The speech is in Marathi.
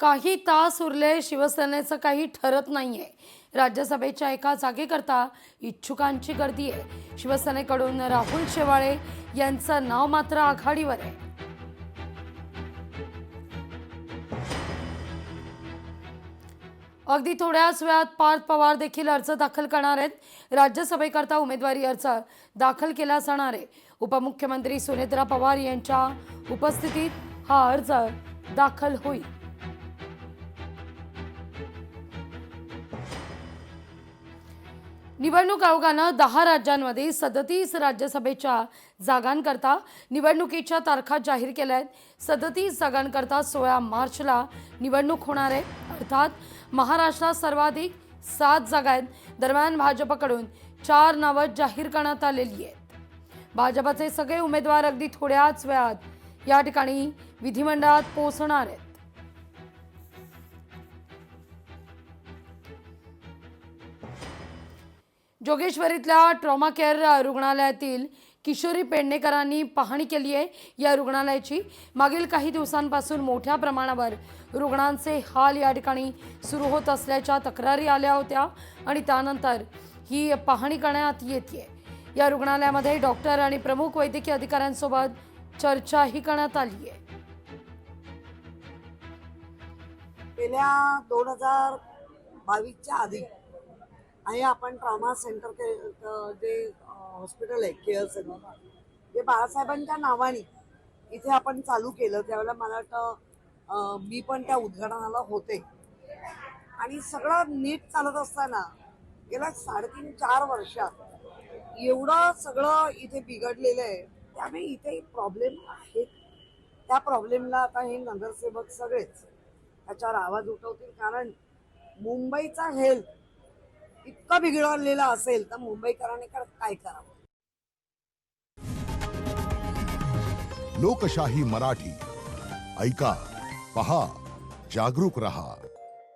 काही तास उरले, शिवसेनेचं काही ठरत नाहीये. राज्यसभेच्या एका जागेकरता इच्छुकांची गर्दी आहे. शिवसेनेकडून राहुल शेवाळे यांचं नाव मात्र आघाडीवर आहे. अगदी थोड्याच वेळात पार्थ पवार देखील अर्ज दाखल करणार आहेत. राज्यसभेकरता उमेदवारी अर्ज दाखल केला जाणार आहे. उपमुख्यमंत्री सुनेत्रा पवार यांच्या उपस्थितीत हा अर्ज दाखल होईल. निवडणूक आयोगानं 10 राज्यांमध्ये 37 राज्यसभेच्या जागांकरता निवडणुकीच्या तारखा जाहीर केल्या आहेत. 37 जागांकरता 16 मार्चला निवडणूक होणार आहे. अर्थात महाराष्ट्रात सर्वाधिक 7 जागा आहेत. दरम्यान भाजपकडून 4 नावं जाहीर करण्यात आलेली आहेत. भाजपचे सगळे उमेदवार अगदी थोड्याच वेळात या ठिकाणी विधिमंडळात पोहोचणार आहेत. जोगेश्वरीतल्या ट्रॉमा केअर रुग्णालयातील किशोरी पेडणेकरांनी पाहणी केली आहे. या रुग्णालयाची मागील काही दिवसांपासून मोठ्या प्रमाणावर रुग्णांचे हाल या ठिकाणी सुरू होत असल्याच्या तक्रारी आल्या होत्या आणि त्यानंतर ही पाहणी करण्यात येते. या रुग्णालयामध्ये डॉक्टर आणि प्रमुख वैद्यकीय अधिकाऱ्यांसोबत चर्चाही करण्यात आली आहे. गेल्या 2022च्या आधी आणि आपण ट्रॉमा सेंटर जे हॉस्पिटल आहे केअर सेंटर जे बाळासाहेबांच्या नावाने इथे आपण चालू केलं त्यावेळेला मला वाटतं मी पण त्या उद्घाटनाला होते आणि सगळं नीट चालत असताना गेल्या 3.5-4 वर्षात एवढं सगळं इथे बिघडलेलं आहे. त्यामुळे इथे प्रॉब्लेम आहेत. त्या प्रॉब्लेमला आता हे नगरसेवक सगळेच त्याच्यावर आवाज उठवतील, कारण मुंबईचा हेल्थ इतका बिघडलेला असेल तर मुंबईकरांनी काय करावं. लोकशाही मराठी ऐका, पहा, जागरूक रहा.